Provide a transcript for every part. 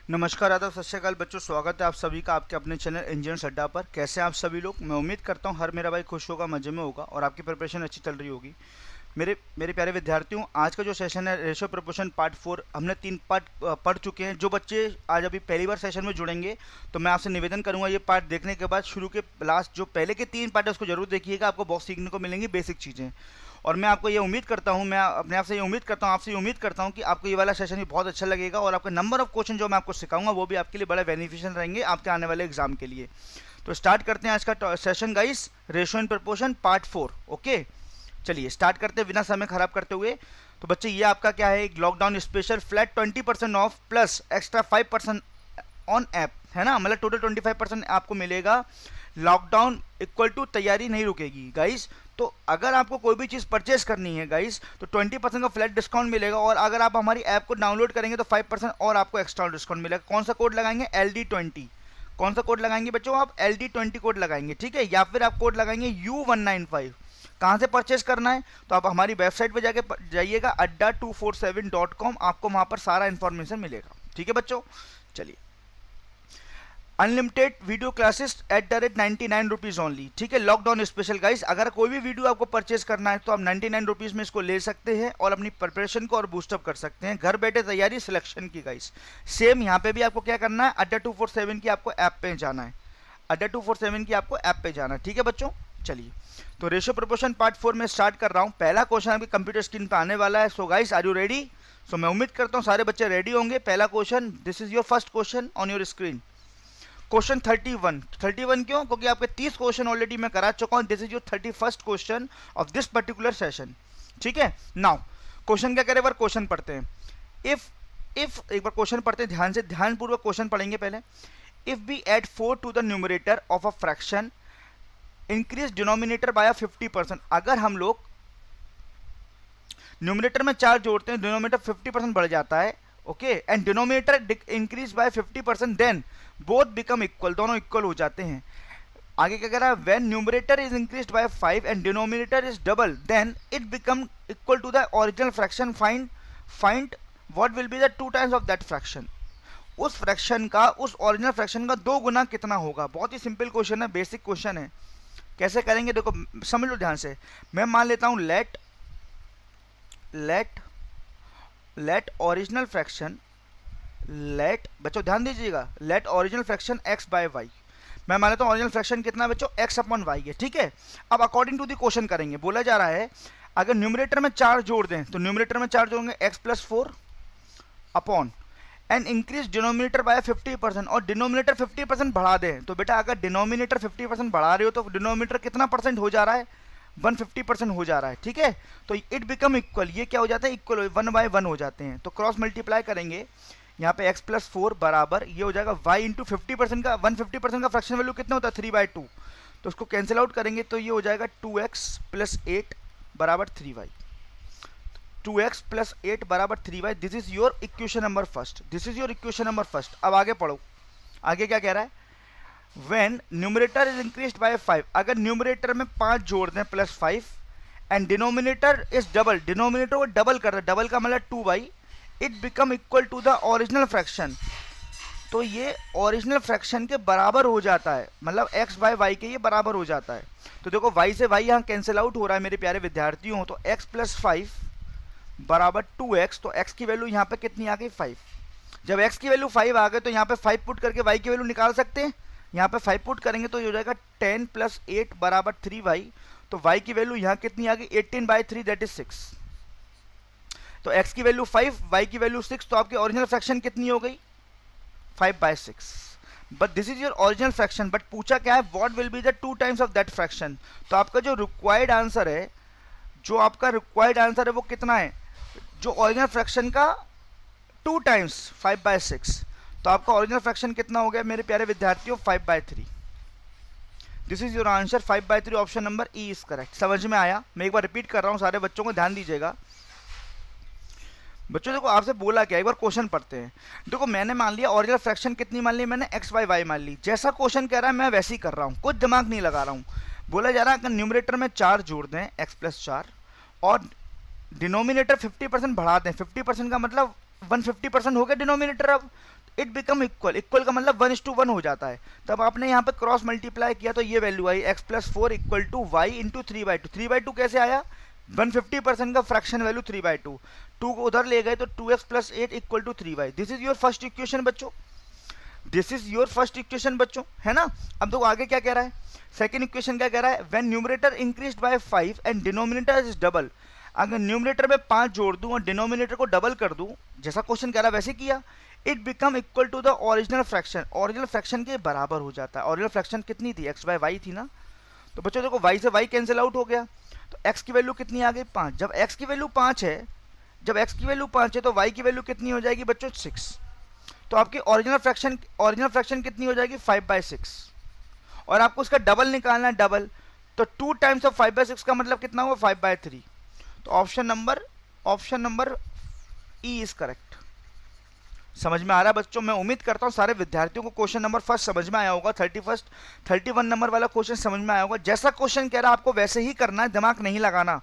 नमस्कार, आदाब, सत श्री अकाल बच्चों। स्वागत है आप सभी का आपके अपने चैनल इंजीनियर्स अड्डा पर। कैसे हैं आप सभी लोग? मैं उम्मीद करता हूं हर मेरा भाई खुश होगा, मजे में होगा और आपकी प्रिपरेशन अच्छी चल रही होगी। मेरे प्यारे विद्यार्थियों, आज का जो सेशन है रेशियो प्रोपोर्शन पार्ट 4, हमने 3 पार्ट पढ़ चुके हैं। जो बच्चे आज अभी पहली बार सेशन में जुड़ेंगे तो मैं आपसे निवेदन करूंगा ये पार्ट देखने के बाद शुरू के लास्ट जो पहले के 3 पार्ट है उसको जरूर देखिएगा। आपको बहुत सीखने को मिलेंगी बेसिक चीज़ें। और मैं आपको ये उम्मीद करता हूँ, मैं अपने आप से ये उम्मीद करता हूँ, आपसे ये उम्मीद करता हूँ कि आपको ये वाला सेशन भी बहुत अच्छा लगेगा और आपका नंबर ऑफ क्वेश्चन जो मैं आपको सिखाऊंगा वो भी आपके लिए बड़ा बेनिफिशियल रहेंगे आपके आने वाले एग्जाम के लिए। तो स्टार्ट करते हैं आज का session guys, ratio and proportion part 4। Okay, चलिए स्टार्ट करते हैं बिना समय खराब करते हुए। तो बच्चे ये आपका क्या है, एक lockdown special flat 20% of plus extra 5% on app है ना, मतलब टोटल 25% आपको मिलेगा। लॉकडाउन इक्वल टू तैयारी नहीं रुकेगी गाइस। तो अगर आपको कोई भी चीज़ परचेस करनी है गाइस तो 20% का फ्लैट डिस्काउंट मिलेगा और अगर आप हमारी ऐप को डाउनलोड करेंगे तो 5% और आपको एक्स्ट्रा डिस्काउंट मिलेगा। कौन सा कोड लगाएंगे? LD20। कौन सा कोड लगाएंगे बच्चों? आप LD20 कोड लगाएंगे, ठीक है, या फिर आप कोड लगाएंगे U195। कहाँ से परचेस करना है? तो आप हमारी वेबसाइट पे जाके जाइएगा adda247.com, आपको वहाँ पर सारा इन्फॉर्मेशन मिलेगा, ठीक है बच्चों। चलिए, अनलिमिटेड वीडियो क्लासेस @99 ओनली, ठीक है, लॉकडाउन स्पेशल गाइस। अगर कोई भी वीडियो आपको परचेस करना है तो आप 99 रुपीज़ में इसको ले सकते हैं और अपनी प्रिपरेशन को और बूस्टअप कर सकते हैं। घर बैठे तैयारी सिलेक्शन की गाइस। सेम यहाँ पे भी आपको क्या करना है, adda247 की आपको ऐप पे जाना है, adda247 की आपको ऐप पे जाना है, ठीक है बच्चों। चलिए, तो रेशियो प्रोपोर्शन पार्ट 4 में स्टार्ट कर रहा हूँ। पहला क्वेश्चन आपके कंप्यूटर स्क्रीन पर आने वाला है। So guys, are you ready? So मैं उम्मीद करता हूँ सारे बच्चे रेडी होंगे। पहला question, this is your first question on your screen. Question 31 क्यों? क्योंकि आपके 30 क्वेश्चन ऑलरेडी मैं करा चुका हूं। This is your 31st question of this particular session, ठीक है। नाउ क्वेश्चन क्या करें, एक बार क्वेश्चन पढ़ते हैं। इफ एक बार क्वेश्चन पढ़ते हैं ध्यान से, ध्यानपूर्वक क्वेश्चन पढ़ेंगे पहले। If we add 4 to the numerator of a fraction, increase denominator by 50%। अगर हम लोग न्यूमरेटर में 4 जोड़ते हैं, डिनोमिनेटर 50% बढ़ जाता है, okay, and denominator increase by 50%, then both become equal, दोनों इक्वल हो जाते हैं। आगे क्या कह रहा है, when numerator is increased by 5 and denominator is double, then it become equal to the original fraction. Find what will be the 2 times of that fraction. उस फ्रैक्शन का, उस ओरिजिनल फ्रैक्शन का 2 गुना कितना होगा। बहुत ही सिंपल क्वेश्चन है, basic question है। कैसे करेंगे देखो, समझ लो ध्यान से। मैं मान लेता हूं लेट ओरिजिनल फ्रैक्शन, लेट बच्चों ध्यान दीजिएगा, let original fraction x by y. मैं मान लेता हूँ ओरिजिनल फ्रैक्शन कितना है बच्चों, x अपॉन वाई है, ठीक है। अब अकॉर्डिंग टू द क्वेश्चन करेंगे। बोला जा रहा है अगर न्यूमरेटर में 4 जोड़ दें तो न्यूमरेटर में 4 जोड़ेंगे x+4 upon and increase denominator by 50% और डिनोमिनेटर 50% बढ़ा दें। तो बेटा अगर डिनोमिनेटर 50% बढ़ा रहे हो तो डिनोमिनेटर कितना परसेंट हो जा रहा है, 150% हो जा रहा है, ठीक है। तो इट बिकम इक्वल, ये क्या हो जाता है, इक्वल 1/1 हो जाते हैं। तो क्रॉस मल्टीप्लाई करेंगे यहाँ पे x+4 बराबर ये हो जाएगा y इंटू 50% का, 150% का फ्रैक्शन वैल्यू कितना होता है 3/2। तो उसको कैंसिल आउट करेंगे तो ये हो जाएगा 2x + 8 बराबर 3y। 2x + 8 बराबर 3y। This is your equation number first, this is your equation number first. अब आगे पढ़ो, आगे क्या कह रहा है, when numerator is increased by 5, अगर न्यूमरेटर में 5 जोड़ दें +5 and denominator is double, denominator को डबल कर रहे, डबल का मतलब 2y, it become equal to the original fraction. तो ये ओरिजिनल फ्रैक्शन के बराबर हो जाता है, मतलब x बाय वाई के ये बराबर हो जाता है। तो देखो y से y यहाँ कैंसिल आउट हो रहा है मेरे प्यारे विद्यार्थियों। तो x + 5 बराबर 2x, तो x की वैल्यू यहाँ पे कितनी आ गई, 5। जब x की वैल्यू 5 आ गई तो यहाँ पे 5 पुट करके y की वैल्यू निकाल सकते हैं। यहाँ पे 5 पुट करेंगे तो ये हो जाएगा 10 + 8 बराबर 3y। तो y की वैल्यू यहाँ कितनी आ गई, 18/3 दैट इज 6। तो x की वैल्यू 5, y की वैल्यू 6, तो आपकी ओरिजिनल फ्रैक्शन कितनी हो गई, 5/6। But this is your original fraction. But पूछा क्या है, what will be the 2 times of that fraction. तो आपका जो रिक्वायर्ड आंसर है, जो आपका रिक्वायर्ड आंसर है वो कितना है, जो ओरिजिनल फ्रैक्शन का 2 टाइम्स 5/6। तो आपका ओरिजिनल फ्रैक्शन कितना हो गया मेरे प्यारे विद्यार्थियों, 5/3। This is your answer, 5/3। Option number E is correct. समझ में आया? मैं एक बार रिपीट कर रहा हूँ, सारे बच्चों को ध्यान दीजिएगा। बच्चों देखो आपसे बोला क्या, एक बार क्वेश्चन पढ़ते हैं। देखो मैंने मान लिया ओरिजिनल फ्रैक्शन कितनी मान ली, मैंने x/y मान ली। जैसा क्वेश्चन कह रहा है मैं वैसे ही कर रहा हूँ, कुछ दिमाग नहीं लगा रहा हूँ। बोला जा रहा है कि न्यूमरेटर में 4 जोड़ दें x + 4 और डिनोमिनेटर 50% बढ़ा दें। 50% का मतलब 150% हो गया डिनोमिनेटर। अब इट बिकम इक्वल, इक्वल का मतलब 1:1 हो जाता है। तब आपने यहाँ पे क्रॉस मल्टीप्लाई किया तो ये वैल्यू आई x+4 equal to y into 3/2। 3/2 कैसे आया, 150% का फ्रैक्शन वैल्यू 3/2, 2 को उधर ले गए तो 2x+8 equal to 3y। This is your first equation बच्चों, this is your first equation बच्चों, है ना। अब देखो आगे क्या कह रहा है, सेकंड इक्वेशन क्या कह रहा है, when numerator increased by 5 and denominator is double. अगर न्यूमरेटर में 5 जोड़ दूं और डिनोमिनेटर को डबल कर दूं, जैसा क्वेश्चन कह रहा है वैसे किया, it become equal to the original fraction, original fraction के बराबर हो जाता है। ओरिजिनल फ्रैक्शन कितनी थी, x/y थी ना। तो बच्चों देखो y से y कैंसिल आउट हो गया, तो x की वैल्यू कितनी आ गई 5। जब x की वैल्यू 5 है, जब x की वैल्यू 5 है तो y की वैल्यू कितनी हो जाएगी बच्चों 6। तो आपकी ओरिजिनल फ्रैक्शन कितनी हो जाएगी 5/6, और आपको उसका डबल निकालना है, डबल। तो 2 टाइम्स ऑफ 5/6 का मतलब कितना हुआ 5/3। तो option number E is correct. समझ में आ रहा है बच्चों, मैं उम्मीद करता हूँ सारे विद्यार्थियों को क्वेश्चन नंबर फर्स्ट समझ में आया होगा, 31 नंबर वाला क्वेश्चन समझ में आया होगा। जैसा क्वेश्चन कह रहा है आपको वैसे ही करना है, दिमाग नहीं लगाना।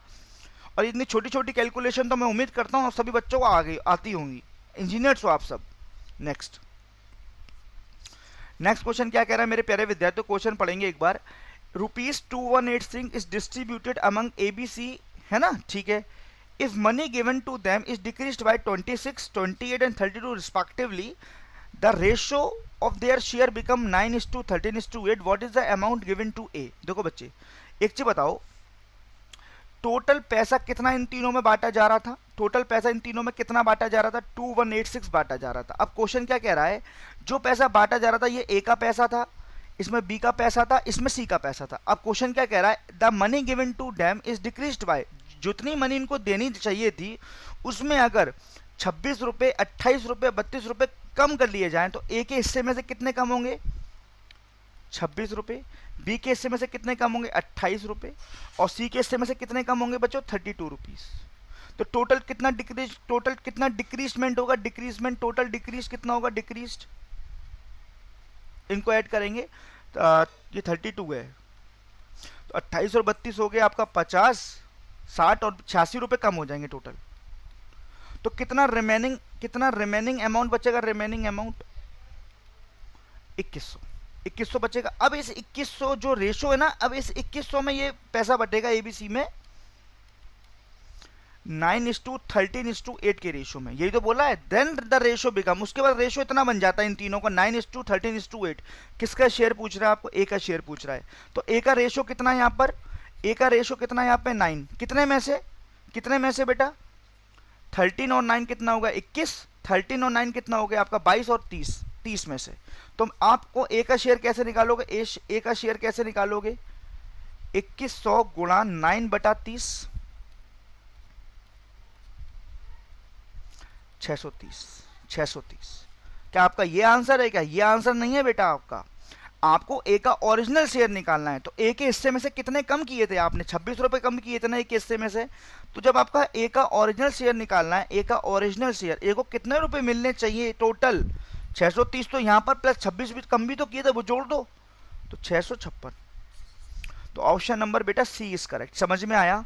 और इतनी छोटी छोटी कैलकुलेशन तो मैं उम्मीद करता हूँ सभी बच्चों को आती होंगी, इंजीनियर्स हो आप सब। नेक्स्ट क्वेश्चन क्या कह रहा है मेरे प्यारे विद्यार्थियों, क्वेश्चन पढ़ेंगे एक बार। ₹2186 इज डिस्ट्रीब्यूटेड अमंग ABC, है ना, ठीक है। If money given to them is decreased by 26, 28 and 32 respectively, the ratio of their share become 9:13:8. What is the amount given to A? देखो बच्चे एक चीज बताओ, टोटल पैसा कितना इन तीनों में बांटा जा रहा था, टोटल पैसा इन तीनों में कितना बांटा जा रहा था, 2186 बांटा जा रहा था। अब क्वेश्चन क्या कह रहा है, जो पैसा बांटा जा रहा था ये A का पैसा था, इसमें B का पैसा था, इसमें C का पैसा था। अब क्वेश्चन क्या कह रहा है, the money given to them is decreased by, जितनी मनी इनको देनी चाहिए थी उसमें अगर 26 रुपए, 28 रुपए, 32 रुपए कम कर लिए जाएं तो ए के हिस्से में से कितने कम होंगे 26 रुपए, बी के हिस्से में से कितने कम होंगे 28 रुपए, और सी के हिस्से में से कितने कम होंगे बच्चों 32 रुपीज। तो टोटल कितना डिक्रीजमेंट होगा, डिक्रीजमेंट, टोटल डिक्रीज कितना होगा, डिक्रीज, इनको ऐड करेंगे तो ये 32 है, तो 28 और 32 हो गया आपका 50, 60 और 86 रुपए कम हो जाएंगे टोटल। तो कितना रिमेनिंग अमाउंट बचेगा, रिमेनिंग अमाउंट 2100 बचेगा। अब इस 2100 जो रेशो है ना, अब इस 2100 में ये पैसा बटेगा एबीसी में 9:13:8 के रेशो में, यही तो बोला है। देन द रेशो बिकम, उसके बाद रेशो इतना बन जाता है इन तीनों का 9:13:8। किसका शेयर पूछ रहा है आपको, ए का शेयर पूछ रहा है। तो ए का रेशो कितना है यहाँ पर, ए का रेशो कितना है यहाँ पे 9, कितने में से बेटा 13 और 9 कितना होगा 21, 13 और 9 कितना हो गया आपका 22 और 30 में से। तो आपको ए का शेयर कैसे निकालोगे, ए का शेयर कैसे निकालोगे, 2100 गुणा 9/30, 630। क्या आपका ये आंसर है, क्या ये आंसर नहीं है बेटा आपका। आपको ए का ओरिजिनल शेयर निकालना है, तो ए के हिस्से में से कितने कम किए थे आपने, 26 रुपए कम किए थे ना ए के हिस्से में से। तो जब आपका ए का ओरिजिनल शेयर निकालना है, ए का ओरिजिनल शेयर, ए को कितने रुपए मिलने चाहिए टोटल 630, तो यहाँ पर प्लस 26 भी कम भी तो किए थे, वो जोड़ दो तो 656। तो ऑप्शन नंबर बेटा सी इज करेक्ट। समझ में आया,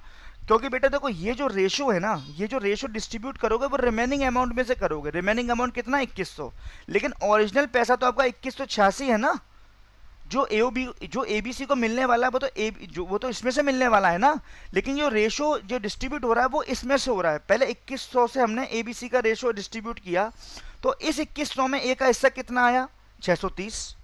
क्योंकि बेटा देखो ये जो रेशो है ना, ये जो रेशो डिस्ट्रीब्यूट करोगे वो रिमेनिंग अमाउंट में से करोगे। रिमेनिंग अमाउंट कितना 2100, लेकिन ओरिजिनल पैसा तो आपका 2186 है ना। जो एबीसी को मिलने वाला है वो तो इसमें से मिलने वाला है ना, लेकिन जो रेशो जो डिस्ट्रीब्यूट हो रहा है वो इसमें से हो रहा है। पहले 2100 से हमने एबीसी का रेशो डिस्ट्रीब्यूट किया, तो इस 2100 में ए का हिस्सा कितना आया 630,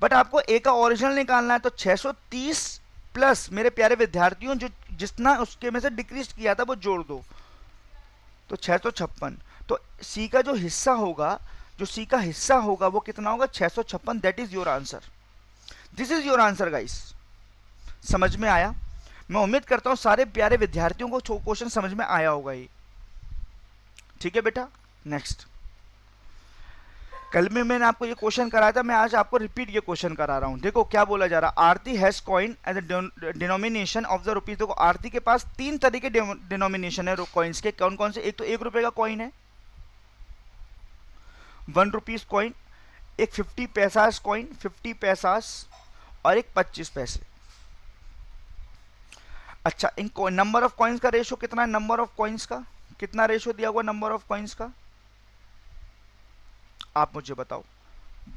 बट आपको ए का ओरिजिनल निकालना है, तो 630 प्लस मेरे प्यारे विद्यार्थियों जो जितना उसके में से डिक्रीज किया था वो जोड़ दो, तो 656। तो सी का जो हिस्सा होगा, जो सी का हिस्सा होगा वो कितना होगा 656। That is your answer, this is your answer guys. समझ में आया, मैं उम्मीद करता हूं सारे प्यारे विद्यार्थियों को क्वेश्चन समझ में आया होगा ये, ठीक है बेटा। नेक्स्ट, कल में मैंने आपको ये क्वेश्चन कराया था, मैं आज आपको रिपीट ये क्वेश्चन करा रहा हूं। देखो क्या बोला जा रहा है, Aarti has coin as a denomination of the rupees. देखो आरती के पास 3 तरह के डिनोमिनेशन है कॉइन्स के, कौन कौन से, एक तो 1 रुपए का कॉइन है 1 रुपीज कॉइन, एक 50 पैसास कॉइन 50 पैसास, और एक 25 पैसे। अच्छा, इन नंबर ऑफ कॉइन्स का रेशो कितना है, नंबर ऑफ कॉइन्स का कितना रेशियो दिया हुआ नंबर ऑफ कॉइन्स का, आप मुझे बताओ।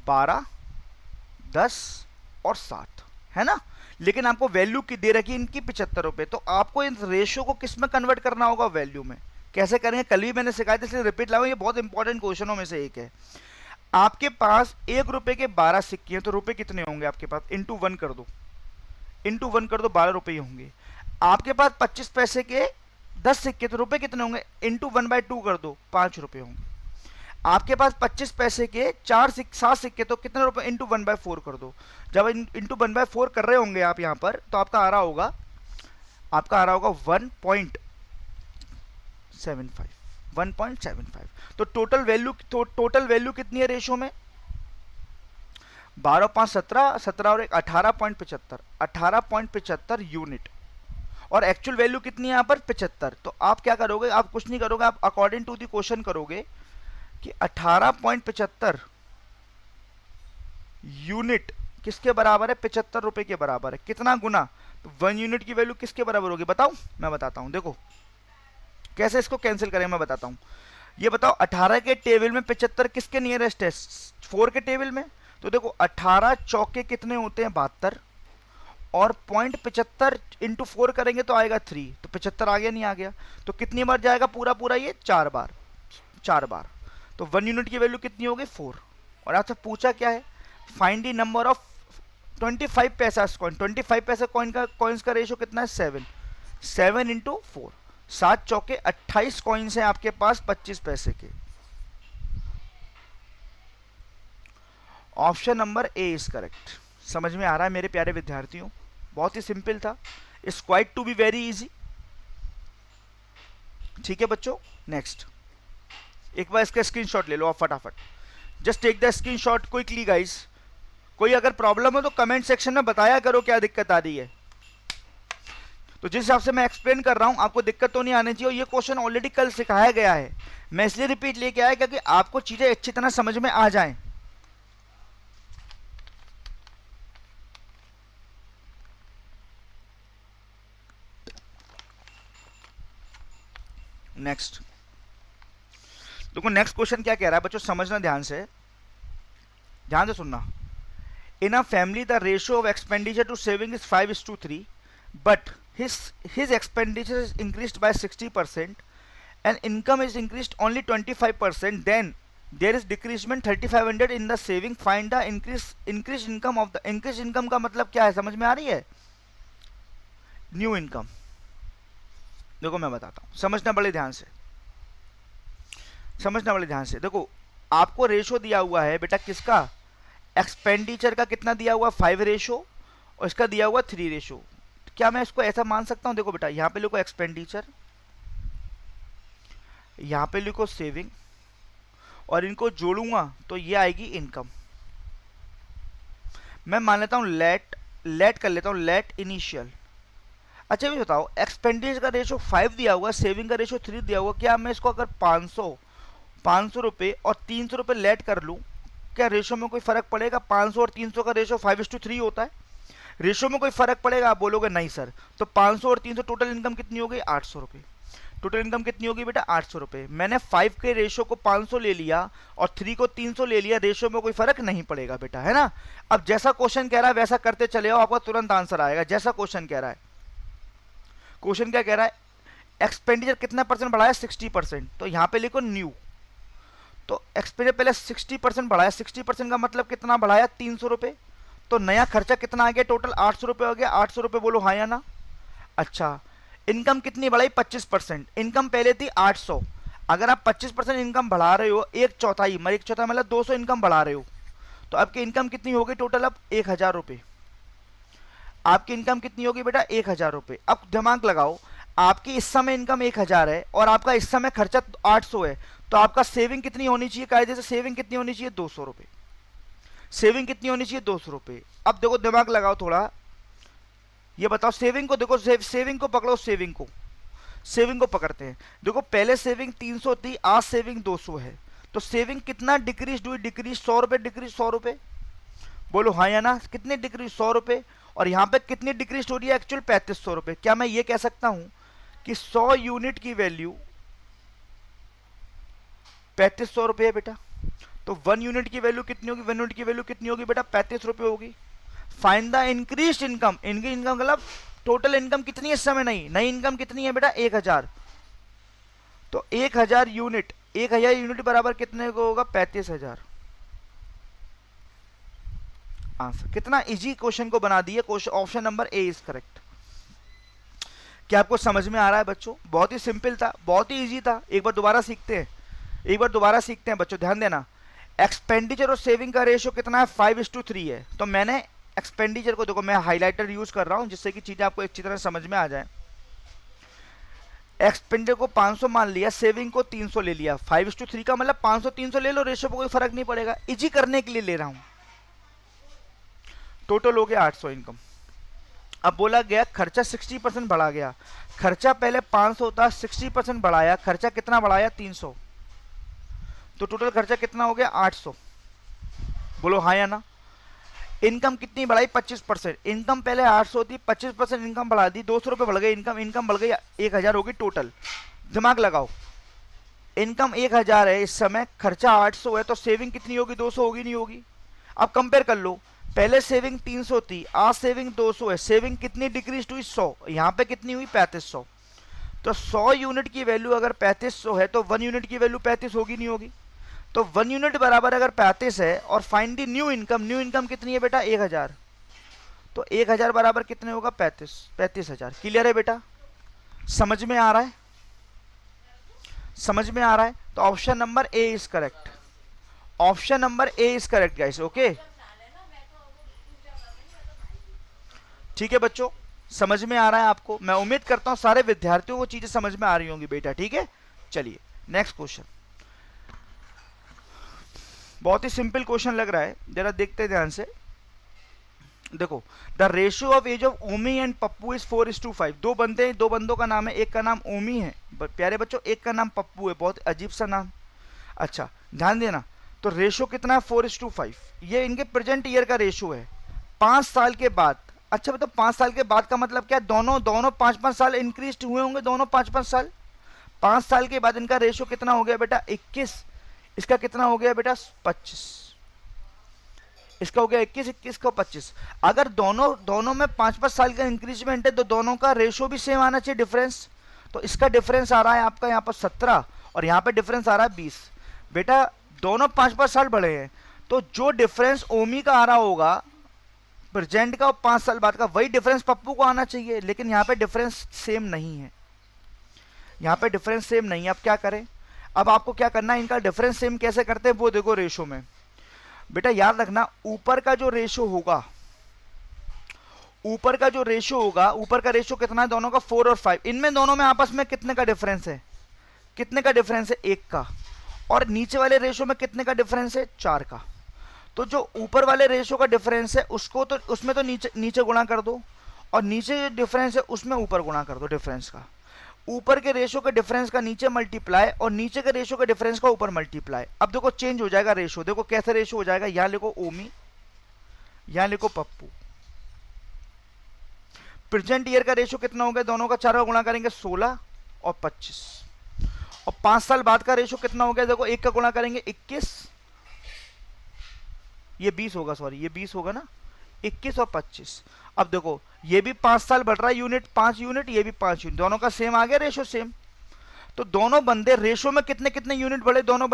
12, 10 और 7, है ना। लेकिन आपको वैल्यू की दे रखी इनकी 75 रुपए, तो आपको इन रेशियो को किस में कन्वर्ट करना होगा, वैल्यू में। कैसे करेंगे, कल भी मैंने सिखाया था, इसलिए रिपीट लाऊंगा, ये बहुत इंपॉर्टेंट क्वेश्चनों में से एक है। आपके पास 1 रुपए के 12 सिक्के हैं, तो रुपए कितने होंगे आपके पास, इंटू 1 कर दो, इंटू 1 कर दो, 12 रुपए ही होंगे। आपके पास 25 पैसे के 10 सिक्के, तो रुपए कितने होंगे, इंटू 1/2 कर दो, 5 रुपए होंगे। आपके पास 25 पैसे के 7 सिक्के, तो कितने रुपए, इंटू 1/4 कर दो। जब इंटू 1/4 कर रहे होंगे आप यहाँ पर, तो आपका आ रहा होगा 1.75। तो टोटल वैल्यू कितनी है रेशो में, 12 5 17, 17 और 1 18.75, 18.75 यूनिट। और एक्चुअल वैल्यू कितनी है यहाँ पर, 75। तो आप क्या करोगे, आप कुछ नहीं करोगे, आप अकॉर्डिंग टू द क्वेश्चन करोगे कि 18.75 यूनिट किसके बराबर है, 75 रुपए के बराबर है। कितना गुना, तो 1 यूनिट की वैल्यू किसके बराबर होगी, बताओ, मैं बताता हूं। देखो कैसे इसको कैंसिल करें, मैं बताता हूं। ये बताओ 18 के टेबल में 75 किसके नियरेस्ट है, 4 के टेबल में। तो देखो 18 चौके कितने होते हैं, 72, और 0.75 इंटू 4 करेंगे तो आएगा 3, तो 75 आ गया, नहीं आ गया। तो कितनी बार जाएगा पूरा पूरा, ये 4 बार, 4 बार। तो 1 यूनिट की वैल्यू कितनी होगी, 4। और आपसे पूछा क्या है, फाइंड द नंबर ऑफ 25 पैसा कॉइन। 25 पैसा कॉइन्स का रेशियो कितना है, 7। 7 इंटू 4, 7 चौके 28 कॉइन्स हैं आपके पास 25 पैसे के। Option number A is correct. समझ में आ रहा है मेरे प्यारे विद्यार्थियों, बहुत ही सिंपल था, it's quite to be very easy. ठीक है बच्चों, नेक्स्ट एक बार इसका स्क्रीनशॉट ले लो आप फटाफट, just take the screenshot quickly guys. कोई अगर प्रॉब्लम हो तो कमेंट सेक्शन में बताया करो क्या दिक्कत आ रही है। तो जिस हिसाब से मैं एक्सप्लेन कर रहा हूं आपको दिक्कत तो नहीं आनी चाहिए, और ये क्वेश्चन ऑलरेडी कल सिखाया गया है, मैं इसलिए रिपीट लेके आया क्योंकि आपको चीजें अच्छी तरह समझ में आ जाएं। नेक्स्ट देखो, नेक्स्ट क्वेश्चन क्या कह रहा है बच्चों, समझना ध्यान से सुनना। In a family the ratio of expenditure to saving is 5:3, but his expenditure is increased by 60% and income is increased only 25%, then there is decreasement 3500 in the saving. Find the increased income of the increased income का मतलब क्या है, समझ में आ रही है, new income. देखो मैं बताता हूं, समझना बड़े ध्यान से, देखो आपको रेशो दिया हुआ है बेटा किसका, एक्सपेंडिचर का कितना दिया हुआ, 5 रेशो, और इसका दिया हुआ 3 रेशो। क्या मैं इसको ऐसा मान सकता हूं, देखो बेटा यहां पे लिखो एक्सपेंडिचर, यहां पे लिखो सेविंग, और इनको जोड़ूंगा तो ये आएगी इनकम। मैं मान लेता हूं लेट कर लेता हूं, लेट इनिशियल। अच्छा ये बताओ, एक्सपेंडिचर का रेशो 5 दिया हुआ, सेविंग का रेशो 3 दिया हुआ, क्या मैं इसको अगर 500 रुपए और 300 रुपए लेट कर लूं, क्या रेशो में कोई फर्क पड़ेगा? 500 और 300 का रेशो 5:3 होता है, रेशो में कोई फर्क पड़ेगा? आप बोलोगे नहीं सर। तो 500 और 300 टोटल इनकम कितनी हो गई, 800 रुपए। टोटल इनकम कितनी होगी बेटा, 800 रुपए। मैंने 5 के रेशो को 500 ले लिया और 3 को 300 ले लिया, रेशो में कोई फर्क नहीं पड़ेगा बेटा, है ना। अब जैसा क्वेश्चन कह रहा है वैसा करते चले आओ, आपका तुरंत आंसर आएगा। जैसा क्वेश्चन कह रहा है, क्वेश्चन क्या कह रहा है, एक्सपेंडिचर कितना परसेंट बढ़ाया, 60%। तो यहाँ पे लिखो न्यू, तो एक्सपेंडिचर पहले 60% बढ़ाया, 60% का मतलब कितना बढ़ाया, 300 रुपए। तो नया खर्चा कितना आ गया, टोटल 800 रुपए हो गया। 800 रुपए बोलो हाँ या ना। अच्छा, इनकम कितनी बढ़ाई, 25%। इनकम पहले थी 800, अगर आप 25% इनकम बढ़ा रहे हो, 1/4 मतलब 200 इनकम बढ़ा रहे हो, तो आपकी इनकम कितनी होगी टोटल, अब 1000 रुपए। आपकी इनकम कितनी होगी बेटा, 1000 रुपए। अब दिमाग लगाओ, आपकी इस समय इनकम 1000 है और आपका इस समय खर्चा 800 है, तो आपका सेविंग कितनी होनी चाहिए, कायदे से सेविंग कितनी होनी चाहिए, 200 रुपए। सेविंग कितनी होनी चाहिए, 200 रुपए। अब देखो दिमाग लगाओ थोड़ा, ये बताओ सेविंग को देखो, सेविंग को पकड़ो, सेविंग को पकड़ते हैं। देखो पहले सेविंग 300 थी, आज सेविंग 200 है, तो सेविंग कितना डिक्रीज हुई, डिक्रीज 100 रुपए, डिक्रीज 100 रुपए। बोलो हाँ या ना, कितने डिक्रीज, 100 रुपए। और यहाँ पे कितनी डिक्रीज हो रही है, एक्चुअल 3500 रुपए। क्या मैं ये कह सकता हूँ कि 100 यूनिट की वैल्यू ₹3500 बेटा। तो 1 यूनिट की वैल्यू कितनी होगी, 1 यूनिट की वैल्यू कितनी होगी बेटा, ₹35 होगी। फाइंड द इंक्रीज इनकम, इनकी इनकम मतलब टोटल इनकम कितनी है इस समय, नई इनकम कितनी है बेटा, 1000। तो 1000 यूनिट, 1000 यूनिट बराबर कितने को होगा, 35,000। आंसर कितना इजी क्वेश्चन को बना दिया, question option number A is correct. क्या आपको समझ में आ रहा है बच्चों? बहुत ही सिंपल था, बहुत ही इजी था। एक बार दोबारा सीखते हैं, एक बार दोबारा सीखते हैं बच्चों, ध्यान देना। एक्सपेंडिचर और सेविंग का रेशियो कितना है, 5:3 है। तो मैंने एक्सपेंडिचर को, देखो मैं हाईलाइटर यूज कर रहा हूं जिससे कि चीजें आपको अच्छी तरह समझ में आ जाए। एक्सपेंडिचर को 500 मान लिया, सेविंग को 300 ले लिया। 5:3 का मतलब 500 300 ले लो, रेशियो पर कोई फर्क नहीं पड़ेगा, इजी करने के लिए ले रहा हूं। टोटल हो गया 800 इनकम। अब बोला गया खर्चा 60% बढ़ा गया। खर्चा पहले 500 था, 60% बढ़ाया, खर्चा कितना बढ़ाया, 300। तो टोटल खर्चा कितना हो गया, 800। बोलो हाँ या ना। इनकम कितनी बढ़ाई, 25%। इनकम पहले 800 थी, 25% इनकम बढ़ा दी, 200 रुपये बढ़ गए इनकम, इनकम बढ़ गई 1000 होगी टोटल। दिमाग लगाओ, इनकम 1000 है इस समय, खर्चा 800 है, तो सेविंग कितनी होगी, 200 होगी नहीं होगी। अब कंपेयर कर लो, पहले सेविंग 300 थी, आज सेविंग 200 है, सेविंग कितनी डिक्रीज हुई, 100। यहाँ पे कितनी हुई, 3500। तो 100 यूनिट की वैल्यू अगर 3500 है तो 1 यूनिट की वैल्यू 35 होगी नहीं होगी। तो 1 यूनिट बराबर अगर 35 है, और find the new income, new income कितनी है बेटा, 1000। तो 1000 बराबर कितने होगा, 35,000। क्लियर है बेटा, समझ में आ रहा है, समझ में आ रहा है। तो option number A is correct, option number A is correct guys, okay. ठीक है बच्चों, समझ में आ रहा है आपको? मैं उम्मीद करता हूं सारे विद्यार्थियों को चीजें समझ में आ रही होंगी बेटा, ठीक है। चलिए नेक्स्ट क्वेश्चन, बहुत ही सिंपल क्वेश्चन लग रहा है, जरा देखते हैं ध्यान से। देखो, the ratio of age of Omi and Pappu is 4:5। दो बंदे, दो बंदों का नाम है, एक का नाम ओमी है प्यारे बच्चों, एक का नाम पप्पू है, बहुत अजीब सा नाम। अच्छा ध्यान देना, तो रेशियो कितना है, 4:5। ये इनके प्रेजेंट ईयर का रेशियो है। 5 साल के बाद, अच्छा मतलब 5 साल के बाद का मतलब क्या, दोनों 5-5 साल इंक्रीज हुए होंगे, दोनों 5-5 साल। 5 साल के बाद इनका रेशियो कितना हो गया बेटा, 21। इसका कितना हो गया बेटा, 25। इसका हो गया 21, 21 का 25। अगर दोनों में 5-5 साल का इंक्रीजमेंट है तो दोनों का रेशियो भी सेम आना चाहिए, डिफरेंस। तो इसका डिफरेंस आ रहा है आपका यहाँ पर 17, और यहाँ पे डिफरेंस आ रहा है 20। बेटा दोनों 5-5 साल बढ़े हैं, तो जो डिफरेंस ओमी का आ रहा होगा प्रेजेंट का और 5 साल बाद का, वही डिफरेंस पप्पू को आना चाहिए। लेकिन यहाँ पे डिफरेंस सेम नहीं है, यहाँ पे डिफरेंस सेम नहीं है। अब क्या करें, अब आपको क्या करना है, इनका डिफरेंस सेम कैसे करते हैं वो देखो रेशो में। बेटा याद रखना, ऊपर का जो रेशो होगा, ऊपर का जो रेशो होगा, ऊपर का रेशो कितना है दोनों का, 4 और 5। इनमें दोनों में आपस में कितने का डिफरेंस है, कितने का डिफरेंस है, 1 का। और नीचे वाले रेशो में कितने का डिफरेंस है, 4 का। तो जो ऊपर वाले रेशो का डिफरेंस है उसको तो उसमें तो नीचे गुणा कर दो, और नीचे जो डिफरेंस है उसमें ऊपर गुणा कर दो डिफरेंस का। ऊपर के रेशो के डिफरेंस का नीचे मल्टीप्लाई, और नीचे के रेशो के डिफरेंस का ऊपर मल्टीप्लाई। अब देखो चेंज हो जाएगा रेशो, देखो कैसे रेशो हो जाएगा, यहां लिखो ओमी, यहां लिखो पप्पू। प्रेजेंट ईयर का रेशो कितना हो गया, दोनों का 4 का गुणा करेंगे 16 और 25। और 5 साल बाद का रेशो कितना हो गया, देखो 1 का गुणा करेंगे 21, ये 20 होगा, सॉरी ये 20 होगा ना, 21 और 25। अब देखो ये भी 5 साल बढ़ रहा है, यूनिट 5 यूनिट, ये भी 5 यूनिट, दोनों का सेम आ गया रेशो सेम। तो दोनों बंदे रेशो में कितने कितने यूनिट बढ़े, दोनों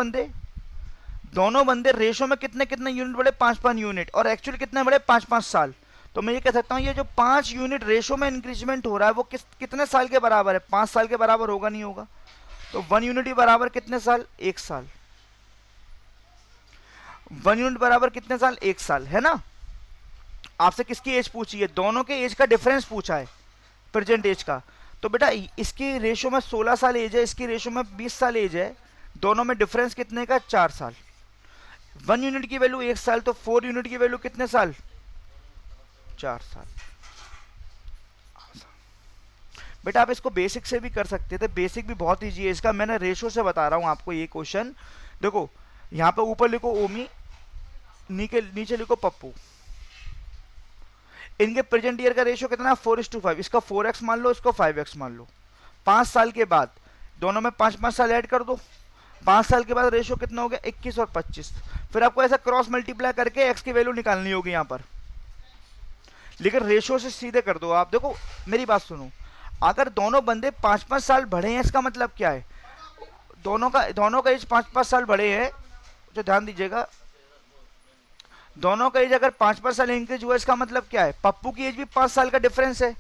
बंदे रेशो में कितने कितने यूनिट बढ़े, 5-5 यूनिट, और एक्चुअली कितने बढ़े, 5-5 साल। तो मैं ये कह सकता हूँ ये जो 5 यूनिट रेशो में इंक्रीजमेंट हो रहा है वो कितने साल के बराबर है, 5 साल के बराबर होगा नहीं होगा। तो 1 यूनिट ही बराबर कितने साल, 1 साल। 1 यूनिट बराबर कितने साल, 1 साल, है ना। आपसे किसकी एज पूछी है, दोनों के एज का डिफरेंस पूछा है, प्रेजेंट एज का। तो बेटा इसकी रेशो में 16 साल एज है, इसकी रेशो में 20 साल एज है, दोनों में डिफरेंस कितने का, 4 साल। 1 यूनिट की वैल्यू 1 साल, तो 4 यूनिट की वैल्यू कितने साल, 4 साल। बेटा आप इसको बेसिक से भी कर सकते थे, बेसिक भी बहुत ईजी है इसका, मैंने रेशो से बता रहा हूं आपको ये क्वेश्चन। देखो यहां पे ऊपर लिखो ओमी, नीचे लिखो पप्पू। इनके प्रेजेंट ईयर का रेशियो कितना है, 4:5। इसका 4x मान लो, इसको 5x मान लो। 5 साल के बाद दोनों में 5-5 साल ऐड कर दो, 5 साल के बाद रेशो कितना हो गया 21 और 25। फिर आपको ऐसा क्रॉस मल्टीप्लाई करके एक्स की वैल्यू निकालनी होगी यहाँ पर, लेकिन रेशो से सीधे कर दो आप। देखो मेरी बात सुनो, अगर दोनों बंदे 5-5 साल बड़े हैं, इसका मतलब क्या है, दोनों का एज 5-5 साल बड़े हैं, तो ध्यान दीजिएगा, दोनों का एज अगर 5-5 साल इंक्रीज हुआ, इसका मतलब क्या है, पप्पू की एज भी 5 साल का डिफरेंस है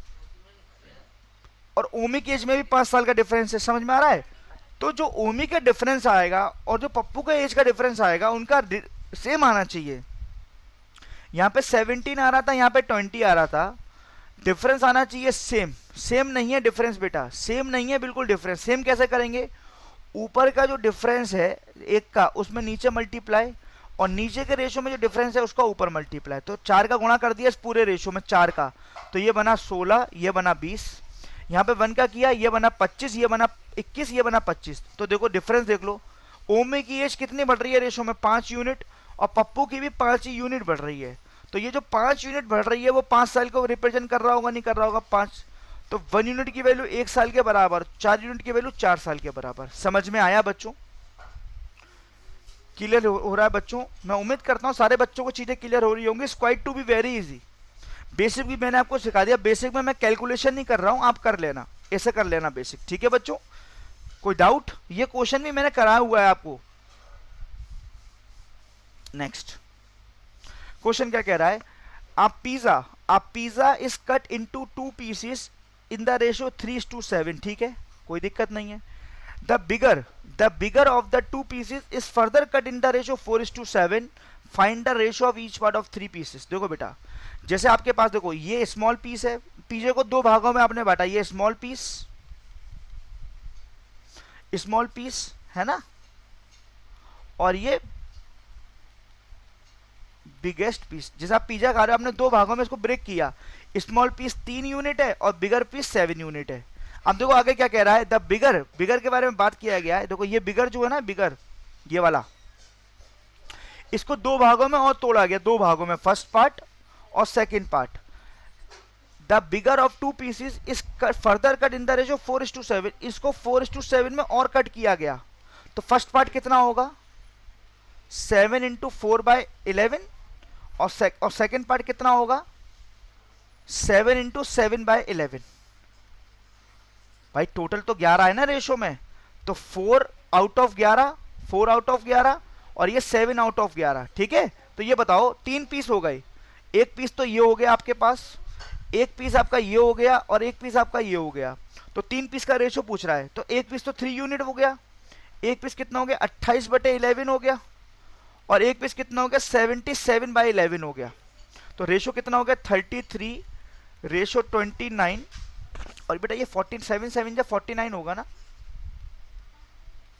और ओमी की एज में भी 5 साल का डिफरेंस है। समझ में आ रहा है? तो जो ओमी का डिफरेंस आएगा और जो पप्पू का एज का डिफरेंस आएगा, उनका सेम आना चाहिए। यहाँ पे 17 आ रहा था, यहाँ पे 20 आ रहा था, डिफरेंस आना चाहिए सेम। सेम नहीं है डिफरेंस बेटा, सेम नहीं है बिल्कुल डिफरेंस। सेम कैसे करेंगे, ऊपर का जो डिफरेंस है एक का, उसमें नीचे मल्टीप्लाई, और नीचे के रेशो में जो डिफरेंस है उसका ऊपर मल्टीप्लाई। तो 4 का गुणा कर दिया इस पूरे रेशो में 4 का, तो ये बना 16, ये बना 20, यहाँ पे 1 का किया, ये बना 25, ये बना 21, ये बना 25। तो देखो डिफरेंस देख लो, ओमे की एज कितनी बढ़ रही है रेशो में, 5 यूनिट, और पप्पू की भी 5 यूनिट बढ़ रही है। तो ये जो 5 यूनिट बढ़ रही है वो 5 साल को रिप्रेजेंट कर रहा होगा, नहीं कर रहा होगा 5, तो 1 यूनिट की वैल्यू 1 साल के बराबर, 4 यूनिट की वैल्यू 4 साल के बराबर। समझ में आया बच्चों? क्लियर हो रहा है बच्चों? मैं उम्मीद करता हूँ सारे बच्चों को चीजें क्लियर हो रही होंगी। Quite to be very easy. Basic भी मैंने आपको सिखा दिया, बेसिक में मैं कैलकुलेशन नहीं कर रहा हूँ, आप कर लेना, ऐसे कर लेना बेसिक, ठीक है बच्चों? कोई डाउट? ये क्वेश्चन भी मैंने कराया हुआ है आपको। नेक्स्ट क्वेश्चन क्या कह रहा है, a pizza is cut into 2 pieces in the ratio 3:7, ठीक है, कोई दिक्कत नहीं है। the bigger of the 2 pieces is further cut in the ratio 4:7, find the ratio of each part of 3 pieces। देखो बेटा, जैसे आपके पास देखो ये स्मॉल पीस है, पिज्जे को 2 भागों में आपने बांटा, ये स्मॉल पीस है ना, और ये बिगेस्ट पीस। जैसे आप पिज्जा खा रहे हो, आपने 2 भागों में इसको ब्रेक किया, स्मॉल पीस 3 यूनिट है और बिगर पीस 7 यूनिट है। अब देखो आगे क्या कह रहा है, द बिगर के बारे में बात किया गया है। देखो ये बिगर जो है ना, बिगर ये वाला, इसको 2 भागों में और तोड़ा गया, 2 भागों में, फर्स्ट पार्ट और second part. The bigger of 2 pieces is further cut in the ratio 4:7, इसको 4:7 में और कट किया गया। तो फर्स्ट पार्ट कितना होगा, 7 × 4/11, और सेकेंड पार्ट कितना होगा, 7 × 7/11। भाई टोटल तो 11 है ना रेशो में, तो 4 आउट ऑफ 11 और ये 7 आउट ऑफ 11, ठीक है? तो ये बताओ 3 पीस हो गए, एक पीस तो ये हो गया आपके पास, एक पीस आपका ये हो गया, और एक पीस आपका ये हो गया। तो 3 पीस का रेशो पूछ रहा है, तो एक पीस तो 3 यूनिट हो गया, एक पीस कितना हो गया, 28/11 हो गया, और एक पीस कितना हो गया, 77/11 हो गया। तो रेशो कितना हो गया, 33:29, और बेटा ये 47 या 49 होगा ना,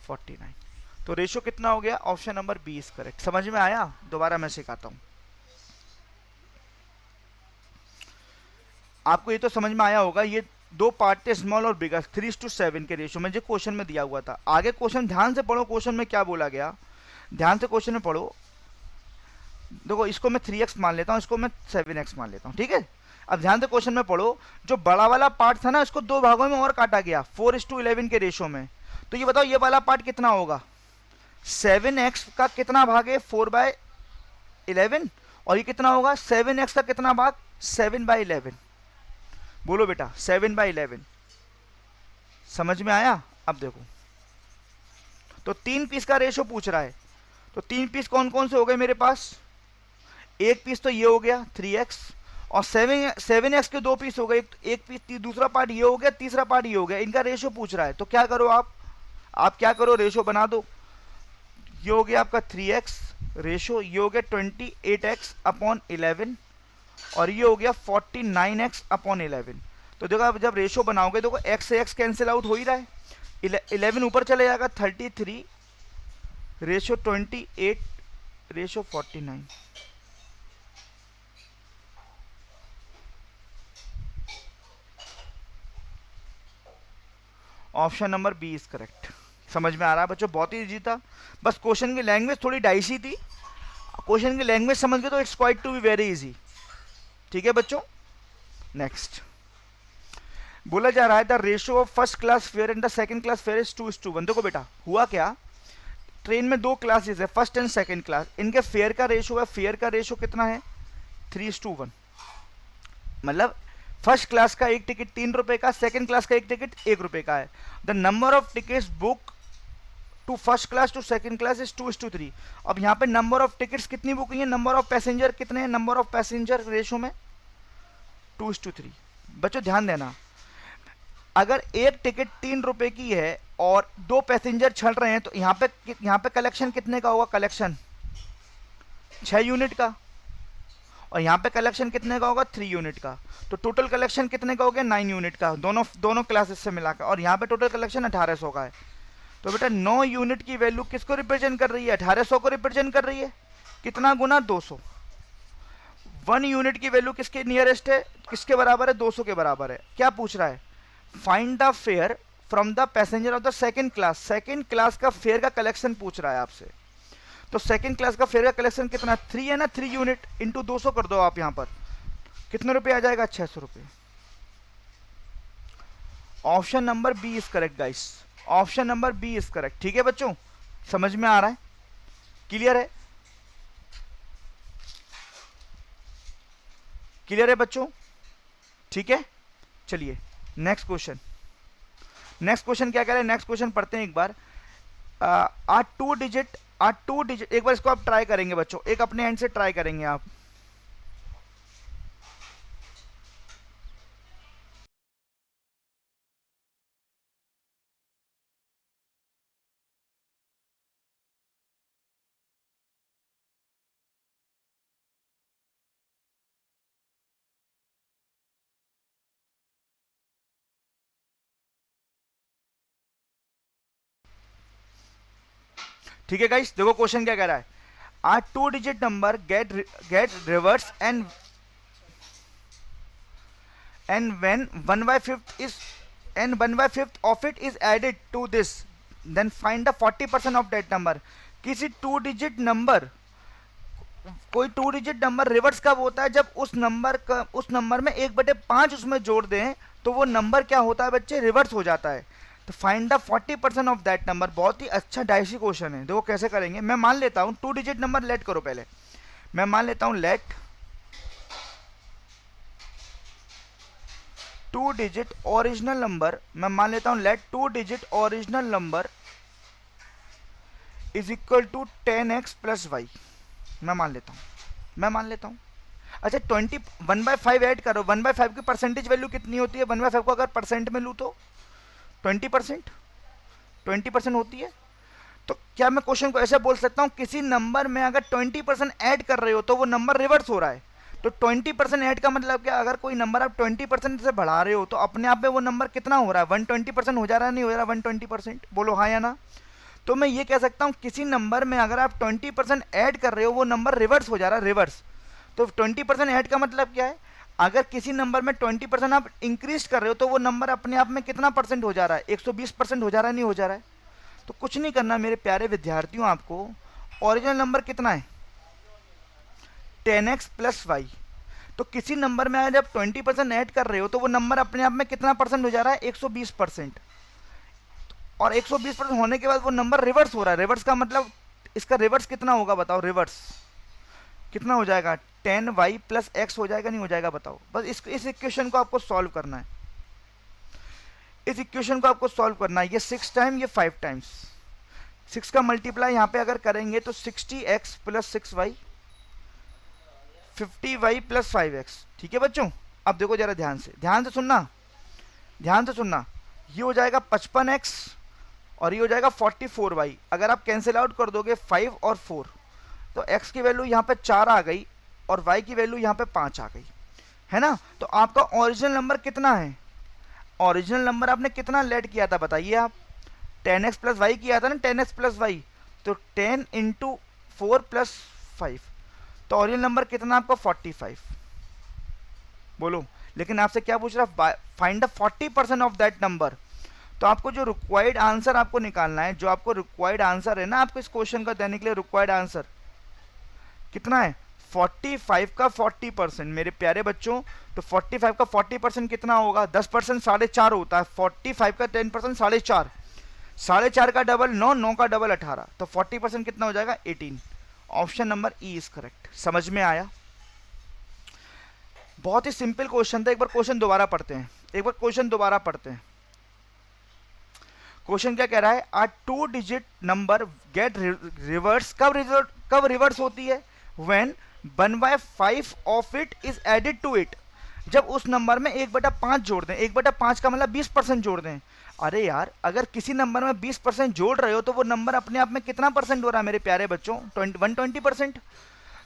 49। तो रेशो कितना हो गया, option number B is correct. समझ में आया? दोबारा मैं सिखाता हूं आपको, ये तो समझ में आया होगा। ये 2 पार्ट थे, स्मॉल और बिगर, 3:7 के रेशो में, जो क्वेश्चन में दिया हुआ था। आगे क्वेश्चन ध्यान से पढ़ो, क्वेश्चन में क्या बोला गया, ध्यान से क्वेश्चन में पढ़ो। देखो इसको मैं 3x मान लेता हूँ, इसको मैं 7x मान लेता हूँ, ठीक है? अब ध्यान से क्वेश्चन में पढ़ो, जो बड़ा वाला पार्ट था ना, इसको 2 भागों में और काटा गया 4:11 के रेशो में। तो ये बताओ ये वाला पार्ट कितना होगा, 7x का कितना भाग है, 4/11, और ये कितना होगा, 7x का कितना भाग, 7/11। बोलो बेटा 7/11। समझ में आया? अब देखो, तो 3 पीस का रेशो पूछ रहा है, तो 3 पीस कौन कौन से हो गए मेरे पास, एक पीस तो ये हो गया 3x, और 7x के 2 पीस हो गए, एक पीस, दूसरा पार्ट ये हो गया, तीसरा पार्ट ये हो गया। इनका रेशो पूछ रहा है, तो क्या करो आप क्या करो, रेशो बना दो। ये हो गया आपका 3x रेशो, ये हो गया 28x/11, और ये हो गया 49x/11। तो देखो आप जब रेशो बनाओगे, देखो x से x कैंसिल आउट हो ही रहा है, 11 ऊपर चले जाएगा, 33:28:49। Option number B is correct. समझ में आ रहा है बच्चों? बहुत ही इजी था, बस क्वेश्चन की लैंग्वेज थोड़ी डाइसी थी। क्वेश्चन की लैंग्वेज समझ गए तो it's quite to be very easy, ठीक है बच्चों? नेक्स्ट बोला जा रहा है the ratio of first class fare and the second class fare is 2:1। देखो बेटा हुआ क्या, ट्रेन में दो क्लासेस है, फर्स्ट एंड सेकंड क्लास, इनके फेयर का रेशो है, फेयर का रेशो कितना है 3:1, मतलब फर्स्ट क्लास का एक टिकट 3 रुपए का, सेकंड क्लास का एक टिकट 1 रुपए का है। The number of tickets book to first class to second class is 2:3। अब यहाँ पे नंबर ऑफ टिकट्स कितनी बुक हुई है, नंबर ऑफ पैसेंजर कितने हैं, नंबर ऑफ पैसेंजर रेशो में 2:3। बच्चों ध्यान देना, अगर एक टिकट 3 रुपए की है और 2 पैसेंजर चढ़ रहे हैं तो यहाँ पे कलेक्शन कितने का होगा, कलेक्शन 6 यूनिट का, और यहाँ पे कलेक्शन कितने का होगा 3 यूनिट का। तो टोटल कलेक्शन कितने का हो गया 9 यूनिट का, दोनों क्लासेस से मिलाकर, और यहाँ पे टोटल कलेक्शन 1800 का है। तो बेटा 9 यूनिट की वैल्यू किसको रिप्रेजेंट कर रही है, 1800 को रिप्रेजेंट कर रही है, कितना गुना 200। 1 यूनिट की वैल्यू किसके नियरेस्ट है, किसके बराबर है, 200 के बराबर है। क्या पूछ रहा है, find the fair from the passenger of the second class, second class का फेयर का कलेक्शन पूछ रहा है आपसे। तो सेकंड क्लास का फेयर का कलेक्शन कितना 3 है ना, 3 यूनिट इंटू 200 कर दो आप, यहाँ पर कितने रुपए आ जाएगा 600 रुपये। Option number B is correct guys, option number B is correct. ठीक है बच्चों, समझ में आ रहा है, क्लियर है, क्लियर है बच्चों, ठीक है। चलिए नेक्स्ट क्वेश्चन, नेक्स्ट क्वेश्चन क्या कह रहे हैं, नेक्स्ट क्वेश्चन पढ़ते हैं एक बार। टू डिजिट एक बार इसको आप ट्राई करेंगे बच्चों, एक अपने एंड से ट्राई करेंगे आप। ठीक है गाइस, देखो क्वेश्चन क्या कह रहा है, a 2 digit number get reverse and when 1/5 is and 1/5 of it is added to this, then find the 40% of that number। किसी 2 डिजिट नंबर, कोई 2 डिजिट नंबर रिवर्स कब होता है, जब उस नंबर में 1/5 उसमें जोड़ दें तो वो नंबर क्या होता है बच्चे, रिवर्स हो जाता है। तो find the 40% of that number, बहुत ही अच्छा डाइसी क्वेश्चन है। देखो कैसे करेंगे, मैं मान लेता हूँ 2 डिजिट नंबर लेट करो पहले, मैं मान लेता हूँ लेट 2 डिजिट ओरिजिनल नंबर, मैं मान लेता हूँ let 2 digit original number is equal to 10x plus y, मैं मान लेता हूँ। अच्छा 1/5 ऐड करो, 1/5 की परसेंटेज वैल्यू कितनी होती है, 1/5 को अगर परसेंट में लूँ तो 20% होती है। तो क्या मैं क्वेश्चन को ऐसे बोल सकता हूँ, किसी नंबर में अगर 20% ऐड कर रहे हो तो वो नंबर रिवर्स हो रहा है। तो 20% ऐड का मतलब क्या, अगर कोई नंबर आप 20% से बढ़ा रहे हो तो अपने आप में वो नंबर कितना हो रहा है, 120% हो जा रहा है, नहीं हो रहा 120%, बोलो हाँ या ना। तो मैं ये कह सकता हूँ किसी नंबर में अगर आप 20% ऐड कर रहे हो वो नंबर रिवर्स हो जा रहा है, रिवर्स। तो 20% ऐड का मतलब क्या है, अगर किसी नंबर में 20% आप इंक्रीज कर रहे हो तो वो नंबर अपने आप में कितना परसेंट हो जा रहा है, 120% हो जा रहा है, नहीं हो जा रहा है। तो कुछ नहीं करना मेरे प्यारे विद्यार्थियों, आपको ओरिजिनल नंबर कितना है 10x प्लस वाई। तो किसी नंबर में अगर आप 20% ऐड कर रहे हो तो वो नंबर अपने आप में कितना परसेंट हो जा रहा है, 120%। और 120% होने के बाद वो नंबर रिवर्स हो रहा है। रिवर्स का मतलब इसका रिवर्स कितना होगा बताओ, रिवर्स कितना हो जाएगा, 10y प्लस एक्स हो जाएगा, नहीं हो जाएगा बताओ। बस इस इक्वेशन को आपको सॉल्व करना है, इस इक्वेशन को आपको सॉल्व करना है। ये 6 टाइम, ये 5 टाइम्स, 6 का मल्टीप्लाई यहाँ पे अगर करेंगे तो 60x plus 6y 50y plus 5x। ठीक है बच्चों, अब देखो जरा ध्यान से सुनना, ध्यान से सुनना। ये हो जाएगा 55x और ये हो जाएगा 44y। अगर आप कैंसिल आउट कर दोगे 5 और 4 तो x की वैल्यू यहाँ पे 4 आ गई और y की वैल्यू यहाँ पे 5 आ गई, है ना। तो आपका ओरिजिनल नंबर कितना है, ओरिजिनल नंबर आपने कितना लेट किया था बताइए आप, 10x प्लस वाई किया था ना, 10x प्लस वाई, तो 10 इंटू 4 प्लस 5, तो ओरिजिनल नंबर कितना आपका 45। बोलो, लेकिन आपसे क्या पूछ रहा है, find the 40% of that number. तो आपको जो रिक्वायर्ड आंसर आपको निकालना है, जो आपको रिक्वायर्ड आंसर है ना आपको इस क्वेश्चन का देने के लिए, रिक्वायर्ड आंसर कितना है 45 का 40% मेरे प्यारे बच्चों। तो 45 का 40% कितना होगा, 10% 4.5 होता है, 45 का 10% 4.5, 4.5 का डबल 9, 9 का डबल 18, तो 40% कितना हो जाएगा 18। Option number E is correct. समझ में आया? बहुत ही सिंपल क्वेश्चन था। एक बार क्वेश्चन दोबारा पढ़ते हैं, एक बार क्वेश्चन दोबारा पढ़ते हैं। क्वेश्चन क्या कह रहा है? A 2 digit number get reverse, कब रिवर्स होती है? When 1/5 of it is added to it, जब उस नंबर में 1/5 जोड़ दें। 1/5 का मतलब 20% जोड़ दें। अरे यार, अगर किसी नंबर में 20% जोड़ रहे हो तो वो नंबर अपने आप में कितना परसेंट हो रहा है मेरे प्यारे बच्चों? 120%।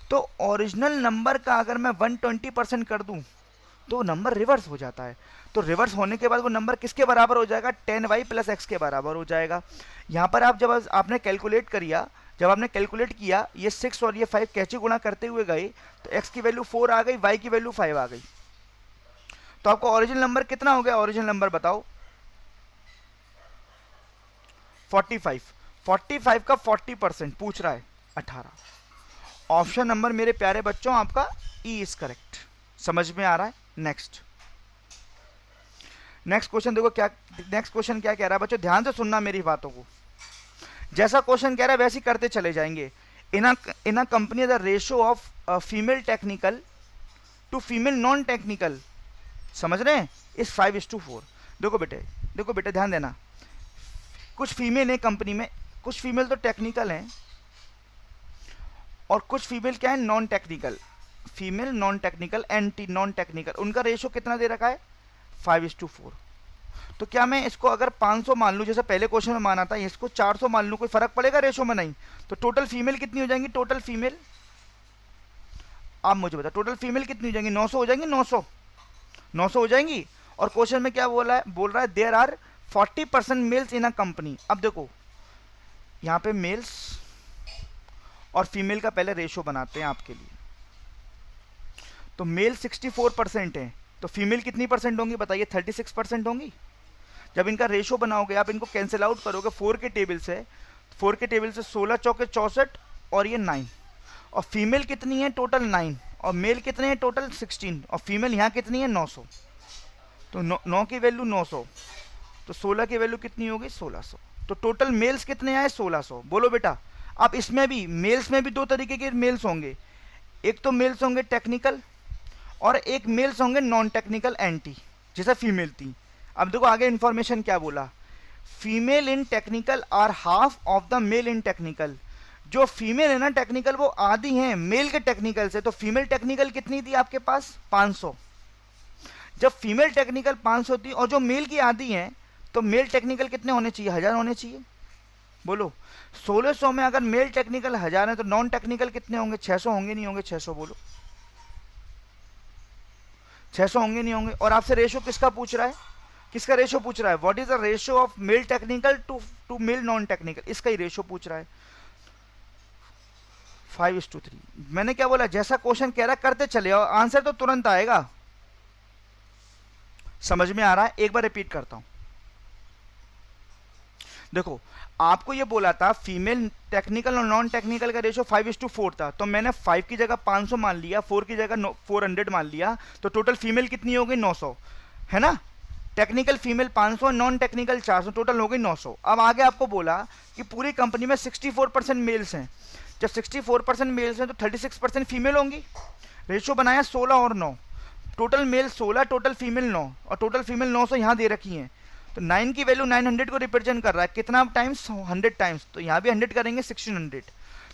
तो ओरिजिनल नंबर का अगर मैं 120% कर दूं तो नंबर रिवर्स हो जाता है। तो रिवर्स होने के बाद वो नंबर किसके बराबर हो जाएगा? 10y + x के बराबर हो जाएगा। यहाँ पर आप जब आपने कैलकुलेट करिया, जब आपने कैलकुलेट किया, ये 6 और ये 5 कैचे गुणा करते हुए गए तो x की वैल्यू 4 आ गई, y की वैल्यू 5 आ गई। तो आपको ओरिजिनल नंबर कितना हो गया? ओरिजिनल नंबर बताओ। 45। 45 का 40% पूछ रहा है 18। ऑप्शन नंबर मेरे प्यारे बच्चों आपका ई इज करेक्ट। समझ में आ रहा है? नेक्स्ट क्वेश्चन देखो क्या, नेक्स्ट क्वेश्चन क्या कह रहा है बच्चों, ध्यान से सुनना मेरी बातों को। जैसा क्वेश्चन कह रहा है वैसे ही करते चले जाएंगे। In a company the ratio of female technical to female non technical, समझ रहे हैं, इस 5:4। देखो बेटे ध्यान देना। कुछ फीमेल है कंपनी में, कुछ फीमेल तो टेक्निकल हैं और कुछ फीमेल क्या है? Non technical. Female non technical, anti non technical, उनका रेशियो कितना दे रखा है? 5:4। तो क्या मैं इसको अगर 500 मान लूँ, जैसे पहले क्वेश्चन में माना था, इसको 400 मान लूँ, कोई फर्क पड़ेगा रेशियो में? नहीं। तो टोटल फीमेल कितनी हो जाएंगी? टोटल फीमेल आप मुझे बता, टोटल फीमेल कितनी हो जाएंगी? 900 हो जाएंगी। 900 हो जाएंगी। और क्वेश्चन में क्या बोल रहा है there are 40% males in a company. अब देखो यहाँ पे मेल्स और फीमेल का पहले रेशियो बनाते हैं आपके लिए। तो मेल 64% है, तो फीमेल कितनी परसेंट होंगी बताइए? 36% होंगी। जब इनका रेशियो बनाओगे, आप इनको कैंसिल आउट करोगे 4 के टेबल से, 16 चौके 64 और ये 9। और फीमेल कितनी है? टोटल 9। और मेल कितने हैं? टोटल 16। और फीमेल यहाँ कितनी है? 900। तो 9 की वैल्यू 900, तो 16 की वैल्यू कितनी होगी? 1600। तो टोटल मेल्स कितने आए? 1600। बोलो बेटा। अब इसमें भी मेल्स में भी 2 तरीके के मेल्स होंगे। एक तो मेल्स होंगे टेक्निकल और एक मेल्स होंगे नॉन टेक्निकल एंटी, जैसा फीमेल थी। अब देखो आगे इन्फॉर्मेशन क्या बोला, female in technical are half of the male in technical. जो फीमेल है ना टेक्निकल, वो आधी हैं मेल के टेक्निकल से। तो फीमेल टेक्निकल कितनी थी आपके पास? 500। जब फीमेल टेक्निकल 500 थी और जो मेल की आधी हैं, तो मेल टेक्निकल कितने होने चाहिए? 1000 होने चाहिए। बोलो 1600 में अगर मेल टेक्निकल 1000 है तो नॉन टेक्निकल कितने होंगे? 600 होंगे नहीं होंगे? 600 बोलो। 600 होंगे नहीं होंगे? और आपसे रेशियो किसका पूछ रहा है? किसका रेशियो पूछ रहा है? What is the ratio of male technical to male non technical, इसका ही रेशियो पूछ रहा है। 5:3। मैंने क्या बोला? जैसा क्वेश्चन कह रहा है करते चले और आंसर तो तुरंत आएगा। समझ में आ रहा है? एक बार रिपीट करता हूं। देखो आपको ये बोला था फीमेल टेक्निकल और नॉन टेक्निकल का रेशियो 5:4 था, तो मैंने 5 की जगह 500 मान लिया, 4 की जगह 400 मान लिया, तो टोटल फीमेल कितनी हो गई? 900, है ना। Technical female 500, non technical 400, total हो गई 900। अब आगे आपको बोला कि पूरी कंपनी में 64% मेल्स हैं। जब 64% मेल्स हैं तो 36% फीमेल होंगी। रेशियो बनाया 16 और 9, टोटल मेल 16, टोटल फीमेल 9, और टोटल फीमेल 900 यहाँ दे रखी हैं। तो 9 की वैल्यू 900 को रिप्रेजेंट कर रहा है, कितना टाइम्स? 100 टाइम्स। तो यहाँ भी 100 करेंगे, 1600।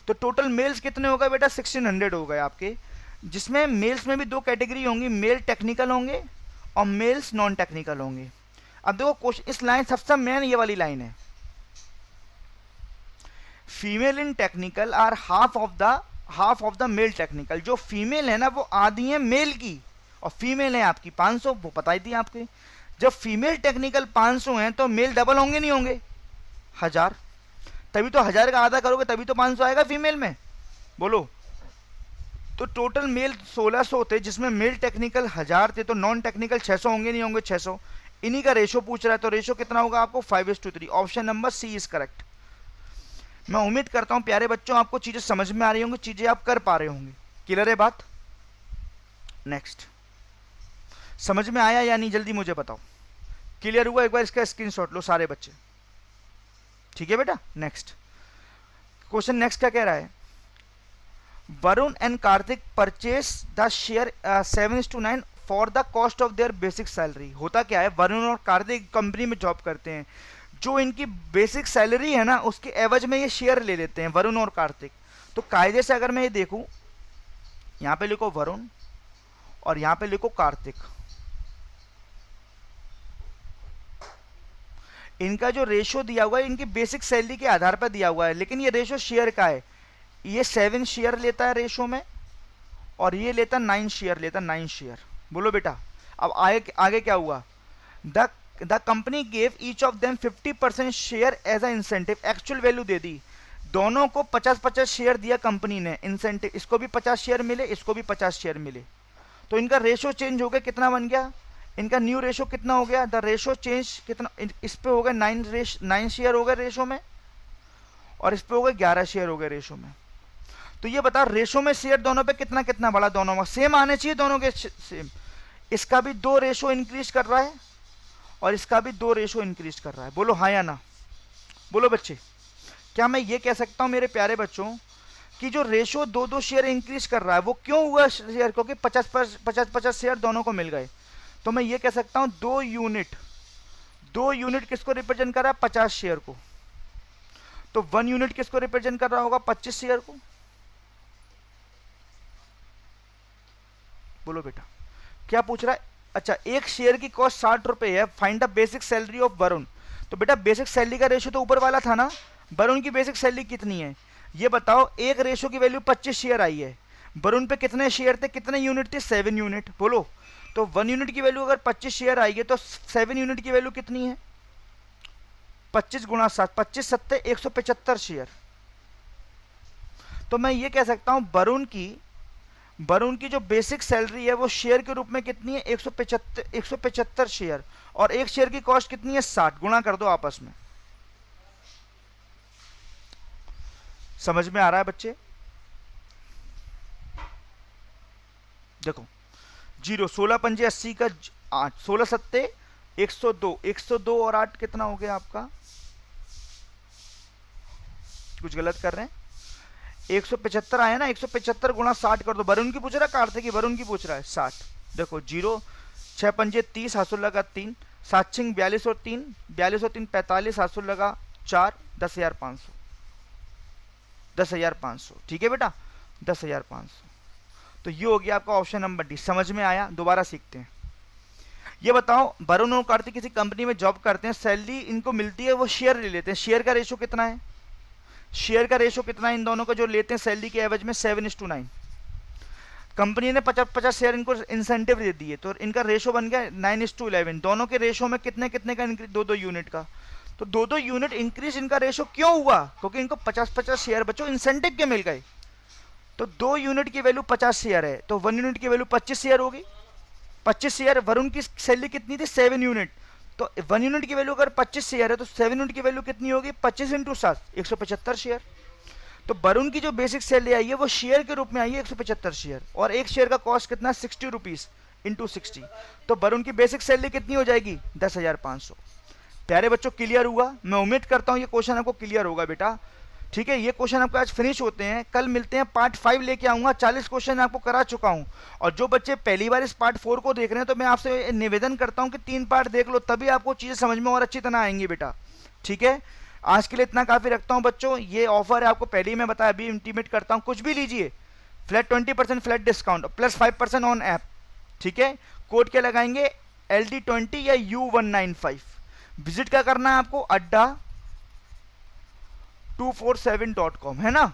तो टोटल मेल्स कितने हो गए बेटा? 1600 हो गए आपके, जिसमें मेल्स में भी 2 कैटेगरी होंगी, मेल टेक्निकल होंगे और मेल्स नॉन टेक्निकल होंगे। अब देखो क्वेश्चन, इस लाइन सबसे मेन ये वाली लाइन है, female in technical are half of the male technical. जो फीमेल है ना वो आधी है मेल की, और फीमेल है आपकी 500, वो बताई थी आपके। जब फीमेल टेक्निकल 500 हैं तो मेल डबल होंगे नहीं होंगे? 1000। तभी तो 1000 का आधा करोगे तभी तो 500 आएगा फीमेल में। बोलो। तो टोटल मेल 1600 थे, जिसमें मेल टेक्निकल 1000 थे, तो नॉन टेक्निकल 600 होंगे नहीं होंगे? 600। इन्हीं का रेशियो पूछ रहा है, तो रेशियो कितना होगा आपको? 5:3। Option number C is correct. मैं उम्मीद करता हूं प्यारे बच्चों आपको चीजें समझ में आ रही होंगी, चीजें आप कर पा रहे होंगे। क्लियर है बात? नेक्स्ट, समझ में आया या नहीं? जल्दी मुझे बताओ। क्लियर हुआ? एक बार इसका स्क्रीनशॉट लो सारे बच्चे। ठीक है बेटा। नेक्स्ट क्वेश्चन, नेक्स्ट क्या कह रहा है, Varun and Kartik purchase the share 7:9 for the cost of their basic salary. होता क्या है, वरुण और कार्तिक कंपनी में जॉब करते हैं, जो इनकी बेसिक सैलरी है ना उसके एवज में ये शेयर ले लेते हैं वरुण और कार्तिक। तो कायदे से अगर मैं ये देखूं, यहां पे लिखो वरुण और यहां पे लिखो कार्तिक, इनका जो रेशो दिया हुआ है इनकी बेसिक सैलरी के आधार पर दिया हुआ है, लेकिन ये रेशो शेयर का है। ये 7 शेयर लेता है रेशो में और ये लेता 9 शेयर, लेता 9 शेयर। बोलो बेटा अब आगे क्या हुआ, the company gave each of them 50% share as a incentive. Actual value दे दी, दोनों को 50-50 शेयर दिया कंपनी ने इंसेंटिव, इसको भी 50 शेयर मिले, इसको भी 50 शेयर मिले। तो इनका रेशो चेंज हो गया, कितना बन गया, इनका न्यू रेशो कितना हो गया, द रेशो चेंज कितना, इस पे हो गया 9 शेयर हो गए रेशो में और इस पे हो गए 11 शेयर हो गए रेशो में। तो ये बता रेशो में शेयर दोनों पे कितना कितना बढ़ा, दोनों में सेम आने चाहिए, दोनों के सेम। इसका भी 2 रेशो इंक्रीज कर रहा है और इसका भी 2 रेशो इंक्रीज कर रहा है। बोलो हाँ या ना, बोलो बच्चे। क्या मैं ये कह सकता हूं मेरे प्यारे बच्चों कि जो रेशो 2-2 शेयर इंक्रीज कर रहा है वो क्यों हुआ शेयर, क्योंकि 50-50 शेयर दोनों को मिल गए। तो मैं ये कह सकता हूं 2 यूनिट किसको रिप्रेजेंट कर रहा है, 50 शेयर को। तो 1 यूनिट किसको रिप्रेजेंट कर रहा होगा, 25 शेयर को। बोलो बेटा क्या पूछ रहा है, अच्छा एक शेयर की कॉस्ट 60 रुपए है, find the basic salary of Varun. तो बेटा बेसिक सैलरी का रेशो तो ऊपर वाला था ना, वरुण की बेसिक सैलरी कितनी है ये बताओ। एक रेशो की वैल्यू 25 शेयर आई है, वरुण पे कितने शेयर थे, कितने यूनिट थे, 7 यूनिट। बोलो तो 1 यूनिट की वैल्यू अगर 25 शेयर आई है तो 7 यूनिट की वैल्यू कितनी है, 25 गुणा 7, 25 सत्ते 175 शेयर। तो मैं ये कह सकता हूं वरुण की जो बेसिक सैलरी है वो शेयर के रूप में कितनी है, 175 शेयर, और एक शेयर की कॉस्ट कितनी है 60, गुणा कर दो आपस में। समझ में आ रहा है बच्चे, देखो 0 16 पंजे 80 का 8, 16 सत्ते 102, 102 और 8 कितना हो गया आपका, कुछ गलत कर रहे हैं, 175 आया ना, 175 गुणा 60 कर दो। वरुण की पूछ रहा है कार्तिक की, वरुण की पूछ रहा है 60। देखो 0 6 पंजे 30, हाथ लगा 3, 7 छिंग 42 और 3, 42 और 3 45, हाथ लगा 4, 10,500, 10,500। ठीक है बेटा 10,500। तो ये हो गया आपका ऑप्शन नंबर डी। समझ में आया, दोबारा सीखते हैं। ये बताओ वरुण और कार्तिक किसी कंपनी में जॉब करते हैं, सैलरी इनको मिलती है, वो शेयर ले लेते हैं, शेयर का रेशो कितना है, शेयर का रेशो कितना है इन दोनों का जो लेते हैं सैलरी के एवज में, 7:9। कंपनी ने 50-50 शेयर इनको इंसेंटिव दे दिए, तो इनका रेशो बन गया 9:11। दोनों के रेशो में कितने कितने का इंक्रीज, 2-2 यूनिट का। तो 2-2 यूनिट इंक्रीज इनका रेशो क्यों हुआ, क्योंकि इनको 50-50 शेयर बच्चों इंसेंटिव के मिल गए। तो 2 यूनिट की वैल्यू 50 शेयर है, तो 1 यूनिट की वैल्यू 25 शेयर होगी। 25 शेयर, वरुण की सैलरी कितनी थी 7 यूनिट, तो 1 यूनिट की वैल्यू अगर 25 शेयर है तो 7 यूनिट की वैल्यू कितनी होगी, 25 × 7, 175 शेयर। तो वरुण की जो बेसिक सैलरी आई है वो शेयर के रूप में आई है 175 शेयर, और एक शेयर का कॉस्ट कितना 60 रुपीज × 60। तो वरुण की बेसिक सैलरी कितनी हो जाएगी 10,500। प्यारे बच्चों क्लियर हुआ, मैं उम्मीद करता हूं ये क्वेश्चन आपको क्लियर होगा बेटा। ठीक है, ये क्वेश्चन आपके आज फिनिश होते हैं, कल मिलते हैं, पार्ट 5 लेके आऊंगा। 40 क्वेश्चन आपको करा चुका हूं, और जो बच्चे पहली बार इस पार्ट 4 को देख रहे हैं तो मैं आपसे निवेदन करता हूं कि 3 पार्ट देख लो, तभी आपको चीजें समझ में और अच्छी तरह आएंगी बेटा। ठीक है, आज के लिए इतना काफी रखता हूं बच्चों। ये ऑफर है आपको पहले ही मैं बताया, अभी इंटीमेट करता हूं, कुछ भी लीजिए flat 20% flat discount plus 5% on app. ठीक है, कोड क्या लगाएंगे, LD20 या U195। विजिट क्या करना है आपको, adda247.com, है ना।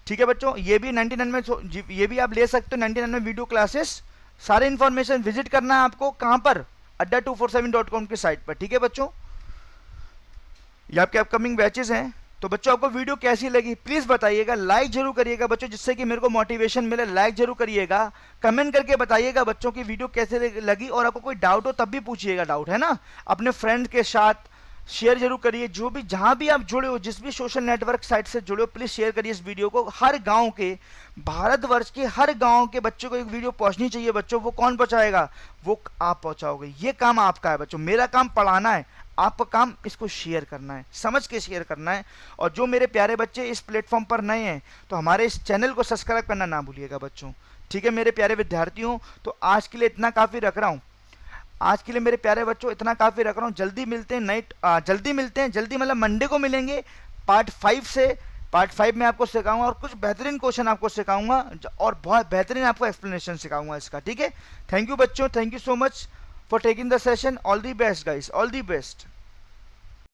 ठीक है बच्चों, ये भी 99 में, ये भी आप ले सकते हो 99 में वीडियो क्लासेस, सारे इंफॉर्मेशन विजिट करना है आपको कहां पर, adda247.com की साइट पर। ठीक है बच्चों, ये आपके अपकमिंग बैचेस हैं। तो बच्चों आपको वीडियो कैसी लगी प्लीज बताइएगा, लाइक जरूर करिएगा बच्चों, जिससे कि मेरे को मोटिवेशन मिले। लाइक जरूर करिएगा, कमेंट करके बताइएगा बच्चों की वीडियो कैसे लगी, और आपको कोई डाउट हो तब भी पूछिएगा, डाउट है ना। अपने फ्रेंड के साथ शेयर जरूर करिए, जो भी जहां भी आप जुड़े हो, जिस भी सोशल नेटवर्क साइट से जुड़े हो, प्लीज शेयर करिए इस वीडियो को। हर गांव के, भारतवर्ष के हर गांव के बच्चों को एक वीडियो पहुंचनी चाहिए बच्चों। वो कौन पहुंचाएगा, वो आप पहुंचाओगे, ये काम आपका है बच्चों। मेरा काम पढ़ाना है, आपका काम इसको शेयर करना है, समझ के शेयर करना है। और जो मेरे प्यारे बच्चे इस प्लेटफॉर्म पर नए हैं तो हमारे इस चैनल को सब्सक्राइब करना ना भूलिएगा बच्चों, ठीक है मेरे प्यारे विद्यार्थियों। तो आज के लिए इतना काफ़ी रख रहा हूँ, आज के लिए मेरे प्यारे बच्चों इतना काफ़ी रख रहा हूँ। जल्दी मिलते हैं, जल्दी मिलते हैं, जल्दी मतलब मंडे को मिलेंगे पार्ट 5 से। पार्ट 5 में आपको सिखाऊंगा और कुछ बेहतरीन क्वेश्चन आपको सिखाऊंगा और बहुत बेहतरीन आपको एक्सप्लेनेशन सिखाऊंगा इसका, ठीक है। थैंक यू बच्चों, thank you so much for taking the session. All the best guys, all the best.